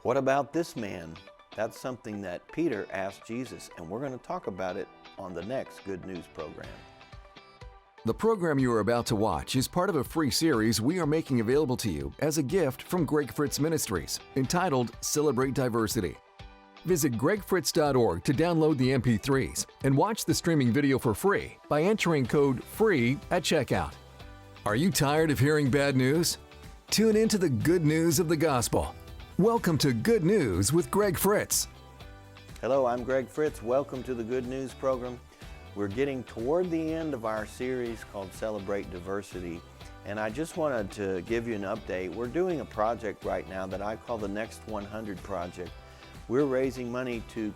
What about this man? That's something that Peter asked Jesus, and we're going to talk about it on the next Good News program. The program you are about to watch is part of a free series we are making available to you as a gift from Greg Fritz Ministries, entitled Celebrate Diversity. Visit gregfritz.org to download the MP3s and watch the streaming video for free by entering code FREE at checkout. Are you tired of hearing bad news? Tune into the good news of the gospel. Welcome to Good News with Greg Fritz. Hello, I'm Greg Fritz. Welcome to the Good News program. We're getting toward the end of our series called Celebrate Diversity, and I just wanted to give you an update. We're doing a project right now that I call the Next 100 Project. We're raising money to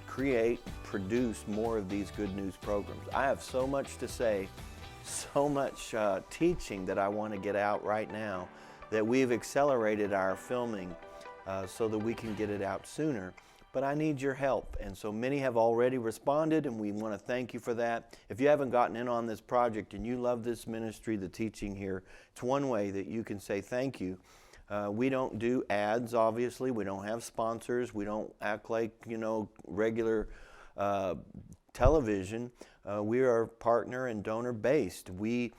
produce more of these Good News programs. I have so much to say, so much teaching that I want to get out right now that we've accelerated our filming so that we can get it out sooner. But I need your help, and so many have already responded, and we want to thank you for that. If you haven't gotten in on this project and you love this ministry, the teaching here, it's one way that you can say thank you. We don't do ads, obviously. We don't have sponsors. We don't act like, regular television. We are partner and donor based. We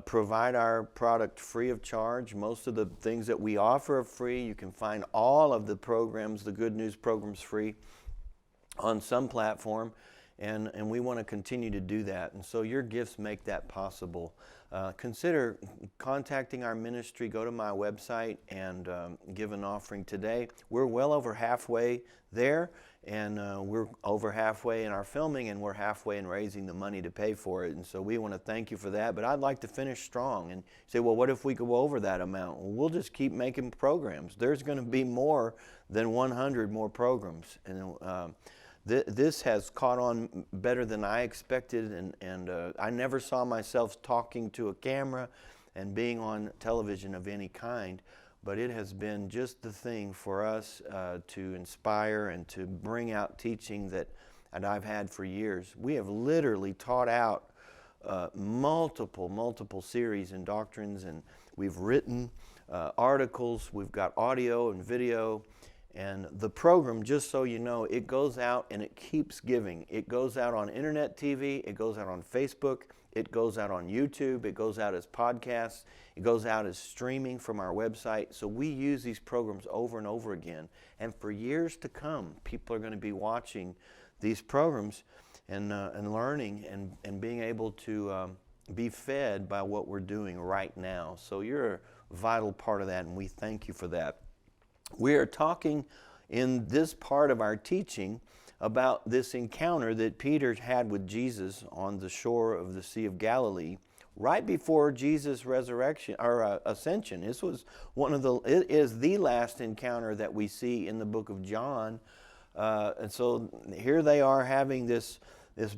provide our product free of charge. Most of the things that we offer are free. You can find all of the programs, the Good News programs, free on some platform, and we want to continue to do that. And so your gifts make that possible. Consider contacting our ministry. Go to my website and give an offering today. We're well over halfway there, and we're over halfway in our filming, and we're halfway in raising the money to pay for it. And so we want to thank you for that. But I'd like to finish strong and say, well, what if we go over that amount? Well, we'll just keep making programs. There's going to be more than 100 more programs. And this has caught on better than I expected, and I never saw myself talking to a camera and being on television of any kind, but it has been just the thing for us to inspire and to bring out teaching that I've had for years. We have literally taught out multiple series and doctrines, and we've written articles, we've got audio and video. And the program, just so you know, it goes out and it keeps giving. It goes out on internet TV, it goes out on Facebook, it goes out on YouTube, it goes out as podcasts, it goes out as streaming from our website. So we use these programs over and over again. And for years to come, people are going to be watching these programs and learning and being able to be fed by what we're doing right now. So you're a vital part of that, and we thank you for that. We are talking in this part of our teaching about this encounter that Peter had with Jesus on the shore of the Sea of Galilee right before Jesus' resurrection or ascension. This was it is the last encounter that we see in the book of John. And so here they are having this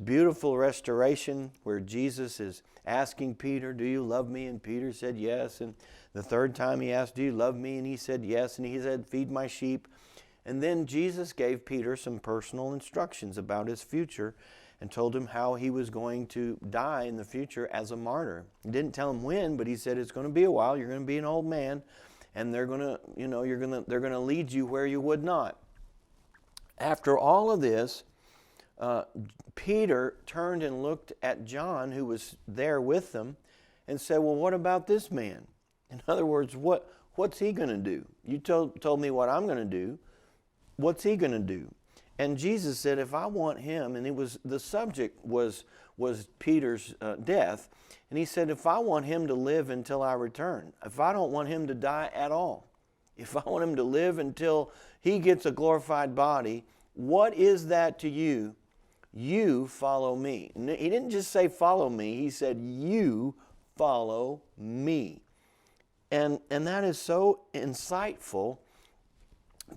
beautiful restoration where Jesus is asking Peter, do you love me? And Peter said yes. And the third time he asked, do you love me? And he said yes. And he said, feed my sheep. And then Jesus gave Peter some personal instructions about his future and told him how he was going to die in the future as a martyr. He didn't tell him when, but he said it's going to be a while. You're going to be an old man, and they're going to lead you where you would not. After all of this, Peter turned and looked at John, who was there with them, and said, well, what about this man? In other words, what's he going to do? You told me what I'm going to do. What's he going to do? And Jesus said, if I want him, and the subject was Peter's death, and he said, if I want him to live until I return, if I don't want him to die at all, if I want him to live until he gets a glorified body, what is that to you? You follow me. He didn't just say follow me, he said you follow me. And that is so insightful.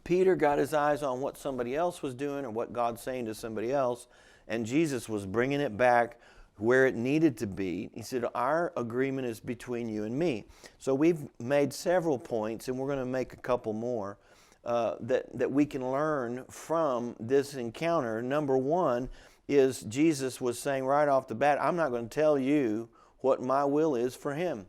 Peter got his eyes on what somebody else was doing or what God's saying to somebody else, and Jesus was bringing it back where it needed to be. He said, our agreement is between you and me. So we've made several points, and we're going to make a couple more that we can learn from this encounter. Number one is Jesus was saying right off the bat, I'm not going to tell you what my will is for him.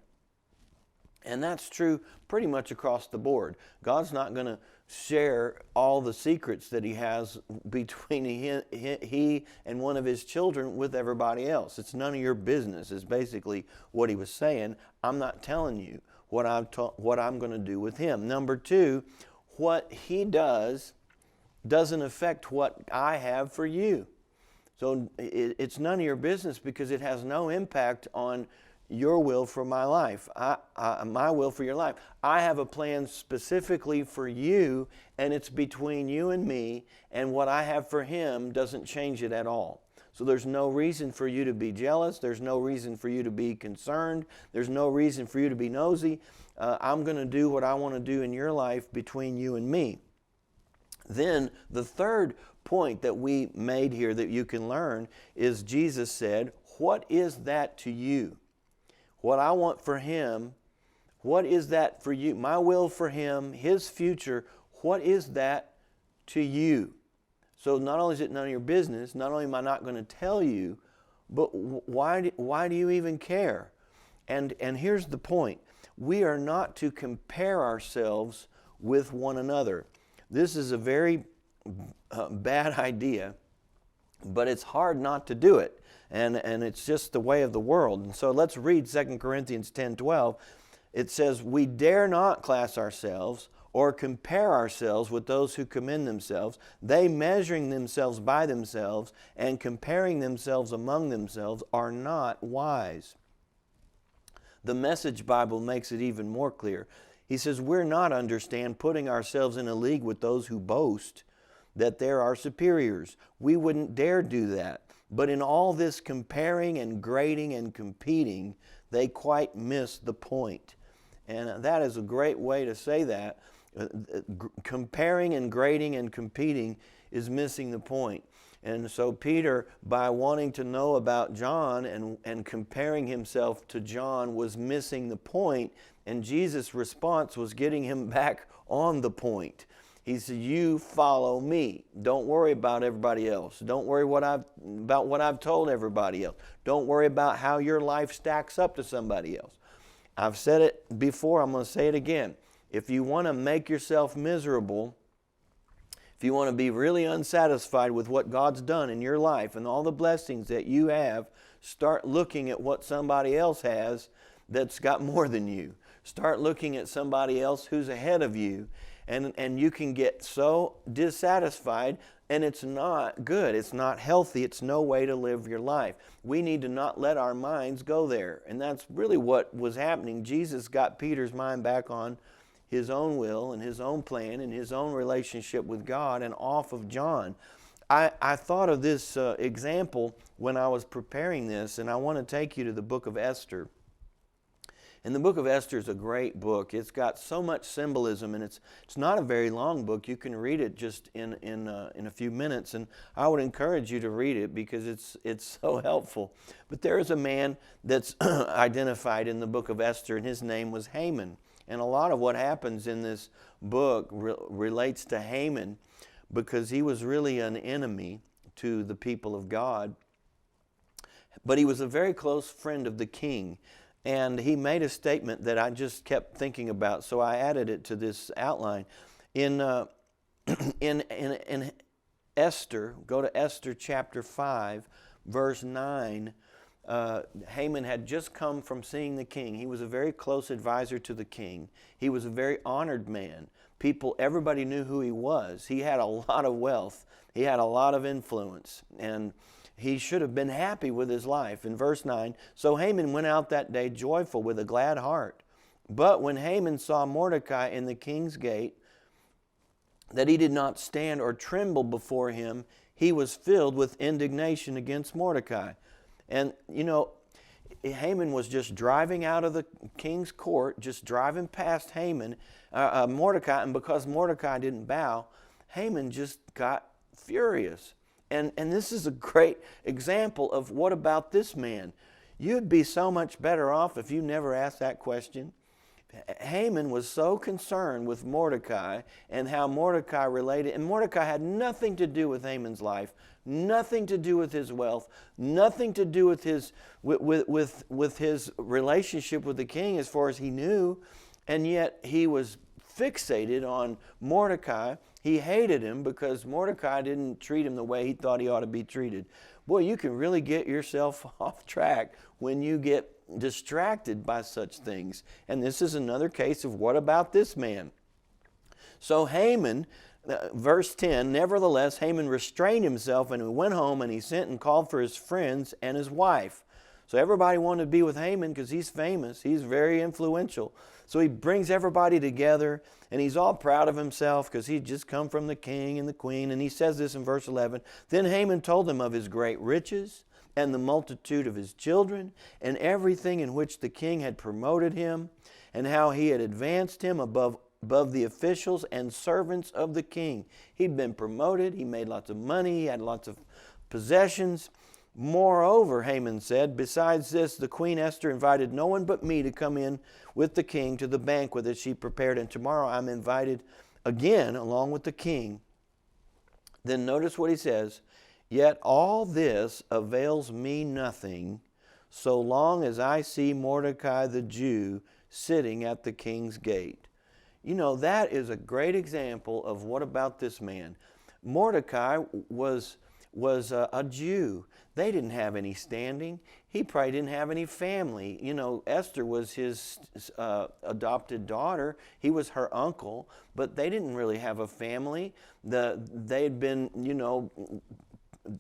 And that's true pretty much across the board. God's not going to share all the secrets that he has between he and one of his children with everybody else. It's none of your business is basically what he was saying. I'm not telling you what I'm going to do with him. Number two, what he does doesn't affect what I have for you. So it's none of your business because it has no impact on your will for my life, my will for your life. I have a plan specifically for you, and it's between you and me, and what I have for him doesn't change it at all. So there's no reason for you to be jealous. There's no reason for you to be concerned. There's no reason for you to be nosy. I'm going to do what I want to do in your life between you and me. Then the third point that we made here that you can learn is Jesus said, what is that to you? What I want for him, what is that for you? My will for him, his future, what is that to you? So not only is it none of your business, not only am I not going to tell you, but why do you even care? And here's the point. We are not to compare ourselves with one another. This is a very bad idea, but it's hard not to do it. And it's just the way of the world. And so let's read 2 Corinthians 10:12. It says, we dare not class ourselves or compare ourselves with those who commend themselves, they measuring themselves by themselves and comparing themselves among themselves are not wise. The Message Bible makes it even more clear. He says, we're not, understand, putting ourselves in a league with those who boast that they're our superiors. We wouldn't dare do that. But in all this comparing and grading and competing, they quite miss the point. And that is a great way to say that. Comparing and grading and competing is missing the point. And so Peter, by wanting to know about John and comparing himself to John, was missing the point. And Jesus' response was getting him back on the point. He said, you follow me. Don't worry about everybody else. Don't worry about what I've told everybody else. Don't worry about how your life stacks up to somebody else. I've said it before. I'm going to say it again. If you want to make yourself miserable, if you want to be really unsatisfied with what God's done in your life and all the blessings that you have, start looking at what somebody else has that's got more than you. Start looking at somebody else who's ahead of you. And you can get so dissatisfied, and it's not good. It's not healthy. It's no way to live your life. We need to not let our minds go there. And that's really what was happening. Jesus got Peter's mind back on his own will and his own plan and his own relationship with God and off of John. I thought of this example when I was preparing this, and I want to take you to the book of Esther. And the book of Esther is a great book. It's got so much symbolism, and it's not a very long book. You can read it just in a few minutes, and I would encourage you to read it because it's so helpful. But there is a man that's identified in the book of Esther, and his name was Haman. And a lot of what happens in this book relates to Haman because he was really an enemy to the people of God. But he was a very close friend of the king. And he made a statement that I just kept thinking about, so I added it to this outline. In Esther, go to Esther chapter 5, verse 9. Haman had just come from seeing the king. He was a very close advisor to the king. He was a very honored man. Everybody knew who he was. He had a lot of wealth. He had a lot of influence. And he should have been happy with his life. In verse 9, so Haman went out that day joyful with a glad heart. But when Haman saw Mordecai in the king's gate, that he did not stand or tremble before him, he was filled with indignation against Mordecai. And, you know, Haman was just driving out of the king's court, just driving past Mordecai, and because Mordecai didn't bow, Haman just got furious. And this is a great example of what about this man? You'd be so much better off if you never asked that question. Haman was so concerned with Mordecai and how Mordecai related, and Mordecai had nothing to do with Haman's life, nothing to do with his wealth, nothing to do with his relationship with the king as far as he knew, and yet he was fixated on Mordecai. He hated him because Mordecai didn't treat him the way he thought he ought to be treated. Boy, you can really get yourself off track when you get distracted by such things. And this is another case of what about this man? So Haman, verse 10, nevertheless, Haman restrained himself and he went home and he sent and called for his friends and his wife. So everybody wanted to be with Haman because he's famous. He's very influential. So he brings everybody together and he's all proud of himself because he'd just come from the king and the queen. And he says this in verse 11, then Haman told them of his great riches and the multitude of his children and everything in which the king had promoted him and how he had advanced him above the officials and servants of the king. He'd been promoted. He made lots of money. He had lots of possessions. Moreover, Haman said, besides this, the Queen Esther invited no one but me to come in with the king to the banquet that she prepared, and tomorrow I'm invited again along with the king. Then notice what he says, yet all this avails me nothing so long as I see Mordecai the Jew sitting at the king's gate. You know, that is a great example of what about this man. Mordecai was a Jew. They didn't have any standing. He probably didn't have any family. You know, Esther was his adopted daughter. He was her uncle, but they didn't really have a family. They had been, you know,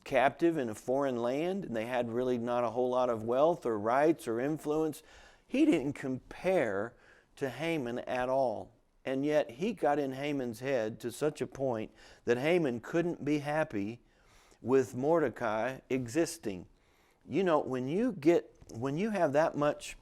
captive in a foreign land, and they had really not a whole lot of wealth or rights or influence. He didn't compare to Haman at all. And yet he got in Haman's head to such a point that Haman couldn't be happy with Mordecai existing. You know, when you have that much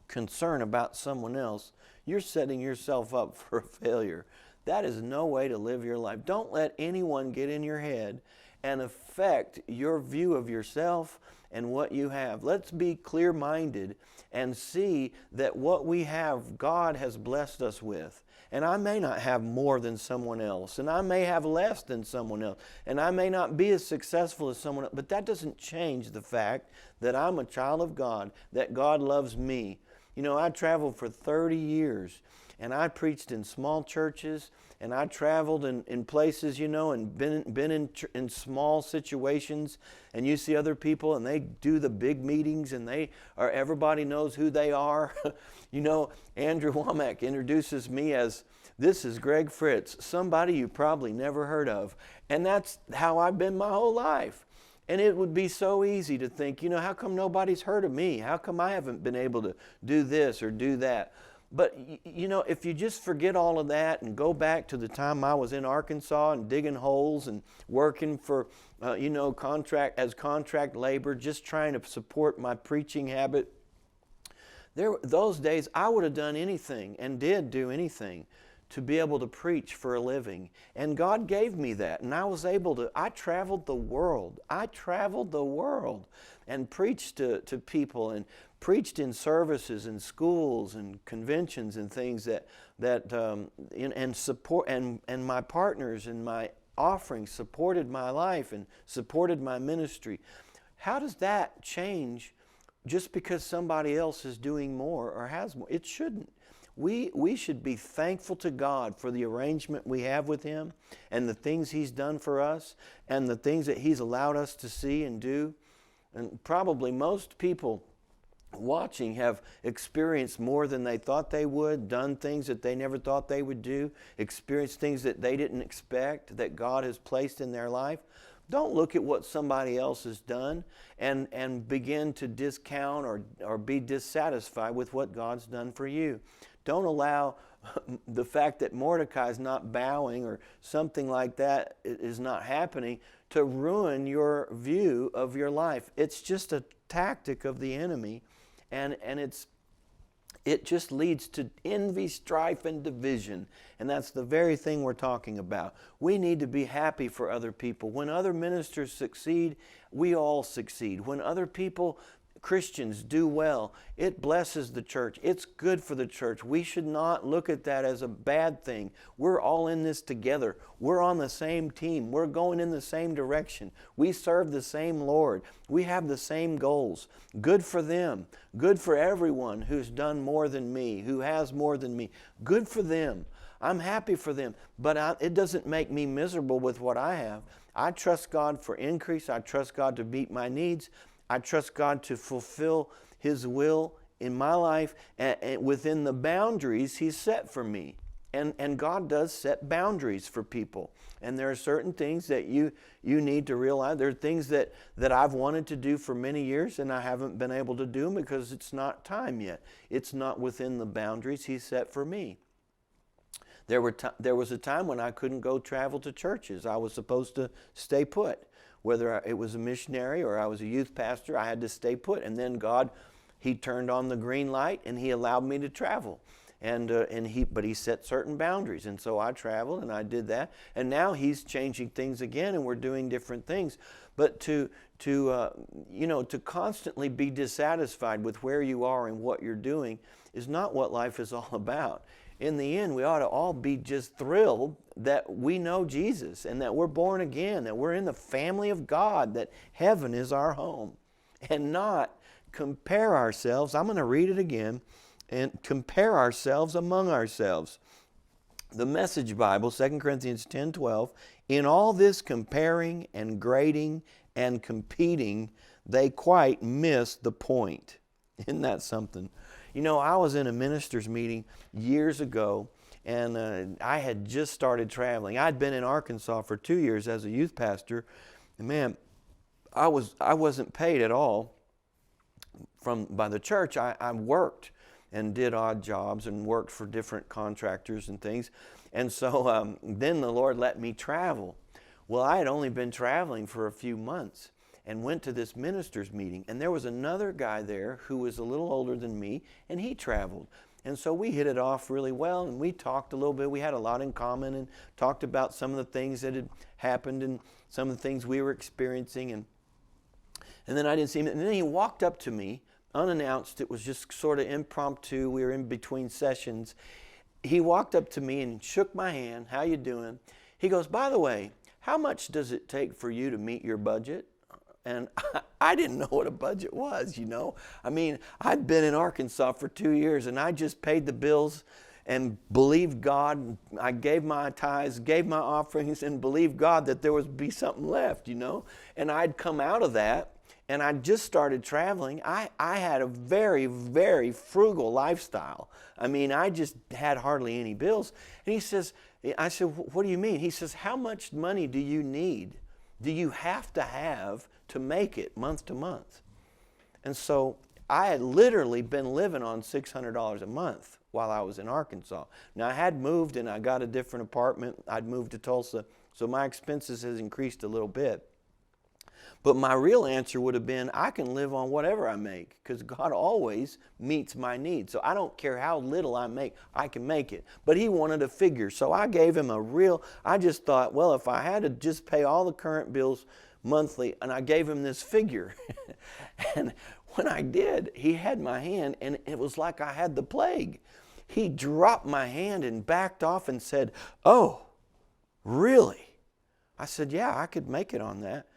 concern about someone else, you're setting yourself up for a failure. That is no way to live your life. Don't let anyone get in your head and affect your view of yourself and what you have. Let's be clear-minded and see that what we have, God has blessed us with. And I may not have more than someone else, and I may have less than someone else, and I may not be as successful as someone else, but that doesn't change the fact that I'm a child of God, that God loves me. You know, I traveled for 30 years, and I preached in small churches, and I traveled in places, you know, and been in small situations, and you see other people, and they do the big meetings, and everybody knows who they are. You know, Andrew Womack introduces me as, this is Greg Fritz, somebody you probably never heard of. And that's how I've been my whole life. And it would be so easy to think, you know, how come nobody's heard of me? How come I haven't been able to do this or do that? But, you know, if you just forget all of that and go back to the time I was in Arkansas and digging holes and working for, you know, contract labor, just trying to support my preaching habit, those days I would have done anything and did do anything to be able to preach for a living. And God gave me that. And I was able to, I traveled the world. And preached to people and preached in services and schools and conventions and things and support, and my partners and my offerings supported my life and supported my ministry. How does that change just because somebody else is doing more or has more? It shouldn't. We should be thankful to God for the arrangement we have with Him and the things He's done for us and the things that He's allowed us to see and do. And probably most people watching have experienced more than they thought they would, done things that they never thought they would do, experienced things that they didn't expect that God has placed in their life. Don't look at what somebody else has done and begin to discount or be dissatisfied with what God's done for you. Don't allow the fact that Mordecai is not bowing or something like that is not happening to ruin your view of your life. It's just a tactic of the enemy, and it just leads to envy, strife, and division. And that's the very thing we're talking about. We need to be happy for other people. When other ministers succeed, we all succeed. When other people Christians do well, it blesses the church. It's good for the church. We should not look at that as a bad thing. We're all in this together. We're on the same team. We're going in the same direction. We serve the same Lord. We have the same goals. Good for them. Good for everyone who's done more than me, who has more than me. Good for them. I'm happy for them, but it doesn't make me miserable with what I have. I trust God for increase. I trust God to meet my needs. I trust God to fulfill His will in my life and within the boundaries He's set for me. And God does set boundaries for people. And there are certain things that you need to realize. There are things that I've wanted to do for many years and I haven't been able to do because it's not time yet. It's not within the boundaries He set for me. There was a time when I couldn't go travel to churches. I was supposed to stay put. Whether it was a missionary or I was a youth pastor, I had to stay put. And then God, He turned on the green light and He allowed me to travel. But He set certain boundaries. And so I traveled and I did that. And now He's changing things again and we're doing different things. But to constantly be dissatisfied with where you are and what you're doing is not what life is all about. In the end, we ought to all be just thrilled that we know Jesus and that we're born again, that we're in the family of God, that heaven is our home, and not compare ourselves. I'm going to read it again, and compare ourselves among ourselves. The Message Bible, 2 Corinthians 10:12, in all this comparing and grading and competing, they quite miss the point. Isn't that something? You know, I was in a minister's meeting years ago, and I had just started traveling. I'd been in Arkansas for 2 years as a youth pastor, and man, I wasn't paid at all by the church. I worked and did odd jobs and worked for different contractors and things, and so then the Lord let me travel. Well, I had only been traveling for a few months, and went to this minister's meeting, and there was another guy there who was a little older than me, and he traveled. And so we hit it off really well, and we talked a little bit. We had a lot in common and talked about some of the things that had happened and some of the things we were experiencing. And then I didn't see him. And then he walked up to me, unannounced. It was just sort of impromptu. We were in between sessions. He walked up to me and shook my hand. How you doing? He goes, by the way, how much does it take for you to meet your budget? And I didn't know what a budget was, you know. I mean, I'd been in Arkansas for 2 years, and I just paid the bills and believed God. I gave my tithes, gave my offerings, and believed God that there would be something left, you know. And I'd come out of that, and I just started traveling. I had a very, very frugal lifestyle. I mean, I just had hardly any bills. And I said, what do you mean? He says, how much money do you need? Do you have to make it month to month? And so I had literally been living on $600 a month while I was in Arkansas. Now I had moved and I got a different apartment. I'd moved to Tulsa, so my expenses has increased a little bit. But my real answer would have been, I can live on whatever I make because God always meets my needs. So I don't care how little I make, I can make it. But he wanted a figure, so I gave him I just thought, well, if I had to just pay all the current bills monthly, and I gave him this figure. And when I did, he had my hand, and it was like I had the plague. He dropped my hand and backed off and said, oh, really? I said, yeah, I could make it on that.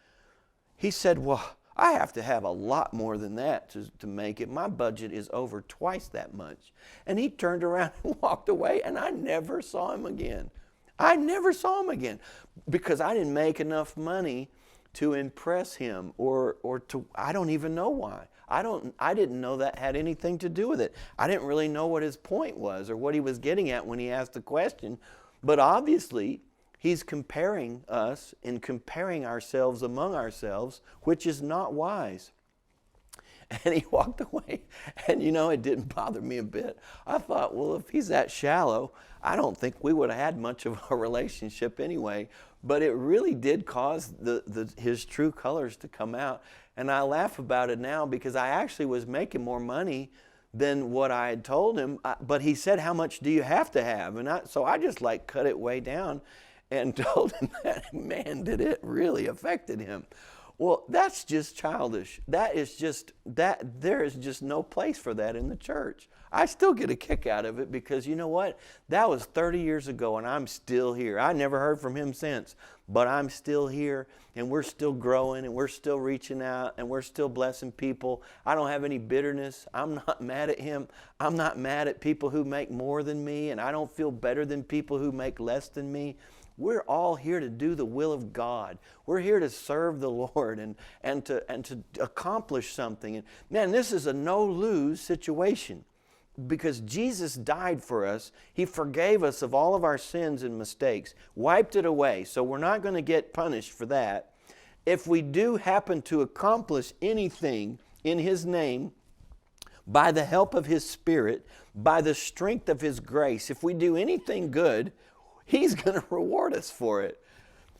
He said, well, I have to have a lot more than that to make it. My budget is over twice that much. And he turned around and walked away, and I never saw him again. I never saw him again because I didn't make enough money to impress him or to, I don't even know why. I didn't know that had anything to do with it. I didn't really know what his point was or what he was getting at when he asked the question. But obviously, he's comparing us and comparing ourselves among ourselves, which is not wise. And he walked away. And you know, it didn't bother me a bit. I thought, well, if he's that shallow, I don't think we would have had much of a relationship anyway. But it really did cause his true colors to come out. And I laugh about it now because I actually was making more money than what I had told him. But he said, how much do you have to have? And so I just like cut it way down and told him that, man, did it really affected him. Well, that's just childish. There is just no place for that in the church. I still get a kick out of it because you know what? That was 30 years ago and I'm still here. I never heard from him since, but I'm still here and we're still growing and we're still reaching out and we're still blessing people. I don't have any bitterness. I'm not mad at him. I'm not mad at people who make more than me, and I don't feel better than people who make less than me. We're all here to do the will of God. We're here to serve the Lord and to accomplish something. And man, this is a no-lose situation because Jesus died for us. He forgave us of all of our sins and mistakes, wiped it away. So we're not going to get punished for that. If we do happen to accomplish anything in His name, by the help of His Spirit, by the strength of His grace, if we do anything good, He's going to reward us for it.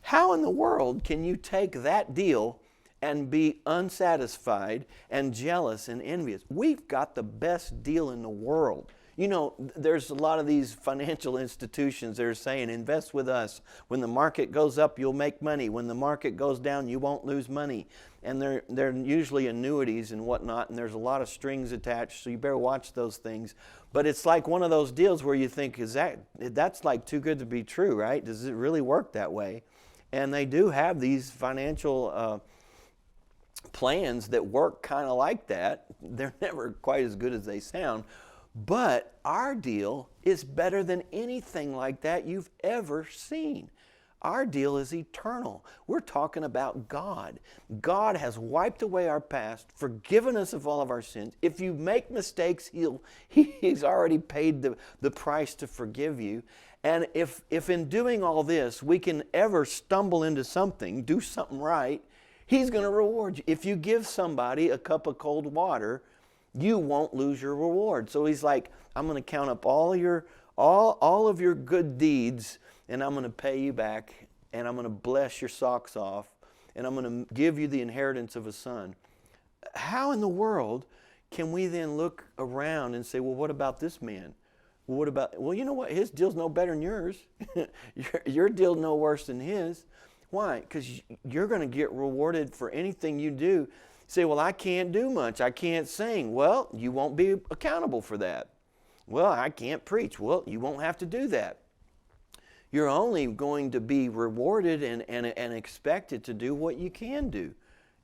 How in the world can you take that deal and be unsatisfied and jealous and envious? We've got the best deal in the world. You know, there's a lot of these financial institutions that are saying, invest with us. When the market goes up, you'll make money. When the market goes down, you won't lose money. And they're usually annuities and whatnot, and there's a lot of strings attached, so you better watch those things. But it's like one of those deals where you think, that's like too good to be true, right? Does it really work that way? And they do have these financial plans that work kind of like that. They're never quite as good as they sound. But our deal is better than anything like that you've ever seen. Our deal is eternal. We're talking about God. God has wiped away our past, forgiven us of all of our sins. If you make mistakes, He's already paid the price to forgive you. And if in doing all this, we can ever stumble into something, do something right, He's going to reward you. If you give somebody a cup of cold water, you won't lose your reward. So He's like, I'm going to count up all of your good deeds, and I'm going to pay you back, and I'm going to bless your socks off, and I'm going to give you the inheritance of a son. How in the world can we then look around and say, well, what about this man? Well, you know what? His deal's no better than yours. Your deal's no worse than his. Why? Because you're going to get rewarded for anything you do. Say, well, I can't do much. I can't sing. Well, you won't be accountable for that. Well, I can't preach. Well, you won't have to do that. You're only going to be rewarded and expected to do what you can do.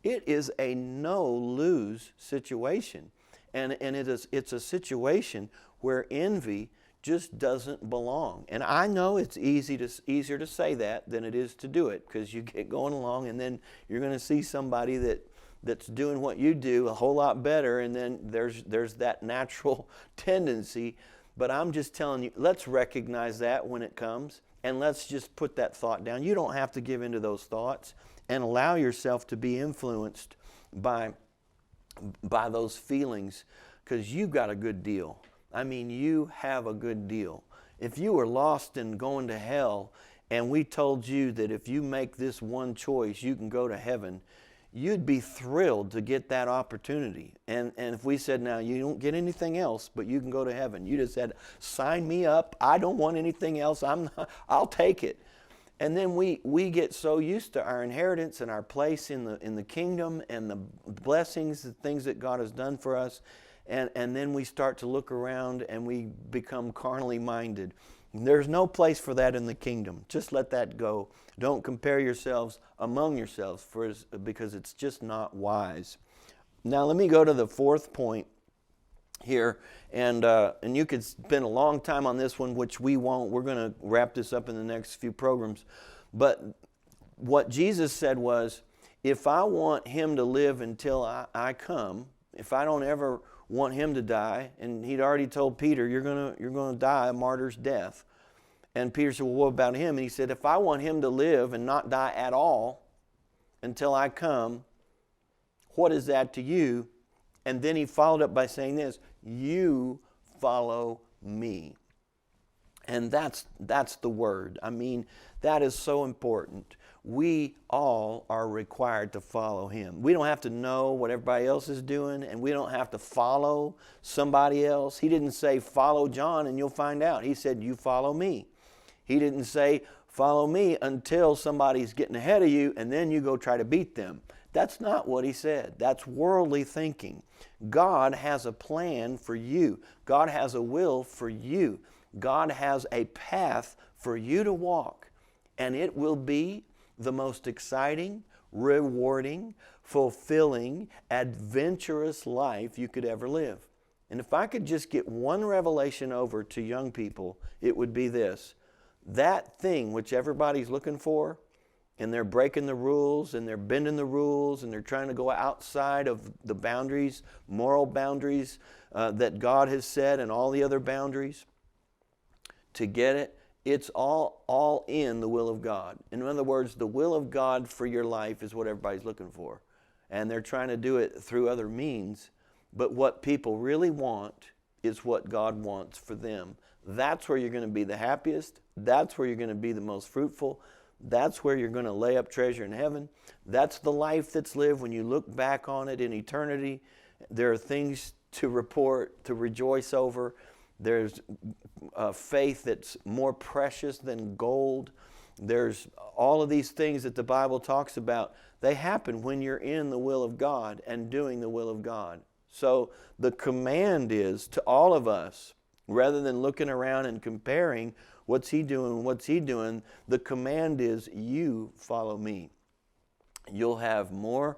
It is a no-lose situation. And it's a situation where envy just doesn't belong. And I know it's easier to say that than it is to do it, because you get going along and then you're going to see somebody that's doing what you do a whole lot better, and then there's that natural tendency. But I'm just telling you, let's recognize that when it comes, and let's just put that thought down. You don't have to give into those thoughts and allow yourself to be influenced by those feelings, because you've got a good deal. I mean, you have a good deal. If you were lost and going to hell, and we told you that if you make this one choice, you can go to heaven, you'd be thrilled to get that opportunity. And if we said, now, you don't get anything else, but you can go to heaven. You just said, sign me up. I don't want anything else. I'll take it. And then we get so used to our inheritance and our place in the kingdom and the blessings, the things that God has done for us. And then we start to look around and we become carnally minded. There's no place for that in the kingdom. Just let that go. Don't compare yourselves among yourselves because it's just not wise. Now let me go to the fourth point here. And you could spend a long time on this one, which we won't. We're going to wrap this up in the next few programs. But what Jesus said was, if I want Him to live until I come, if I don't ever want Him to die, and He'd already told Peter, you're gonna die a martyr's death. And Peter said, well, what about him? And He said, if I want him to live and not die at all until I come, what is that to you? And then He followed up by saying this, you follow me. And that's the word. I mean, that is so important. We all are required to follow Him. We don't have to know what everybody else is doing, and we don't have to follow somebody else. He didn't say, follow John and you'll find out. He said, you follow me. He didn't say, follow me until somebody's getting ahead of you, and then you go try to beat them. That's not what he said. That's worldly thinking. God has a plan for you. God has a will for you. God has a path for you to walk. And it will be the most exciting, rewarding, fulfilling, adventurous life you could ever live. And if I could just get one revelation over to young people, it would be this. That thing which everybody's looking for, and they're breaking the rules, and they're bending the rules, and they're trying to go outside of the boundaries, moral boundaries that God has set, and all the other boundaries, to get it, it's all in the will of God. In other words, the will of God for your life is what everybody's looking for. And they're trying to do it through other means. But what people really want is what God wants for them. That's where you're going to be the happiest. That's where you're going to be the most fruitful. That's where you're going to lay up treasure in heaven. That's the life that's lived when you look back on it in eternity. There are things to report, to rejoice over. There's faith that's more precious than gold. There's all of these things that the Bible talks about. They happen when you're in the will of God and doing the will of God. So the command is to all of us, rather than looking around and comparing what's he doing, the command is you follow me. You'll have more,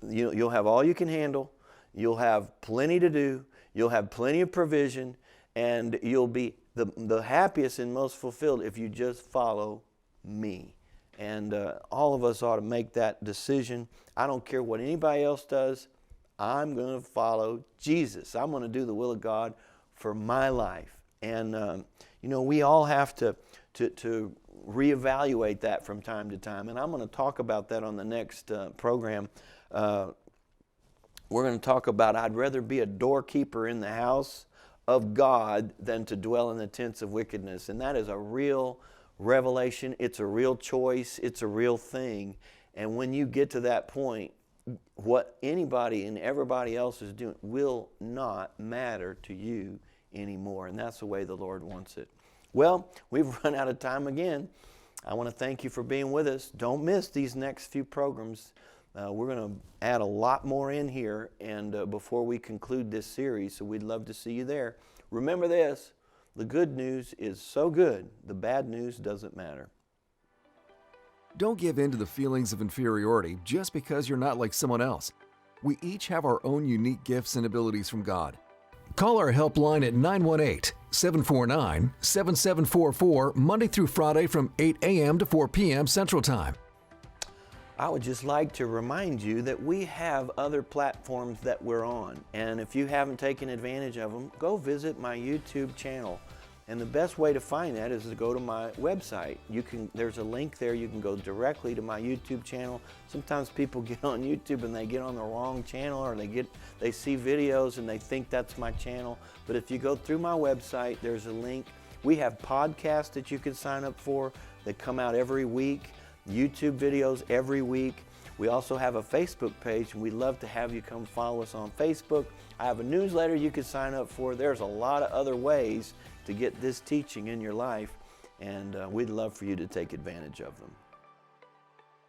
you'll have all you can handle, you'll have plenty to do, you'll have plenty of provision, and you'll be the happiest and most fulfilled if you just follow me. And all of us ought to make that decision. I don't care what anybody else does. I'm going to follow Jesus. I'm going to do the will of God for my life. And, we all have to reevaluate that from time to time. And I'm going to talk about that on the next program. We're going to talk about I'd rather be a doorkeeper in the house of God than to dwell in the tents of wickedness. And that is a real revelation. It's a real choice. It's a real thing. And when you get to that point, what anybody and everybody else is doing will not matter to you anymore. And that's the way the Lord wants it. Well, we've run out of time again. I want to thank you for being with us. Don't miss these next few programs. We're going to add a lot more in here and before we conclude this series, so we'd love to see you there. Remember this, the good news is so good, the bad news doesn't matter. Don't give in to the feelings of inferiority just because you're not like someone else. We each have our own unique gifts and abilities from God. Call our helpline at 918-749-7744 Monday through Friday from 8 a.m. to 4 p.m. Central Time. I would just like to remind you that we have other platforms that we're on. And if you haven't taken advantage of them, go visit my YouTube channel. And the best way to find that is to go to my website. There's a link there. You can go directly to my YouTube channel. Sometimes people get on YouTube and they get on the wrong channel, or they see videos and they think that's my channel. But if you go through my website, there's a link. We have podcasts that you can sign up for that come out every week, YouTube videos every week. We also have a Facebook page, and we'd love to have you come follow us on Facebook. I have a newsletter you can sign up for. There's a lot of other ways to get this teaching in your life, and we'd love for you to take advantage of them.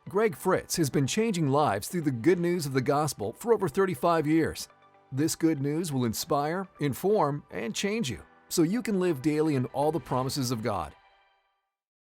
Greg Fritz has been changing lives through the good news of the gospel for over 35 years. This good news will inspire, inform, and change you so you can live daily in all the promises of God.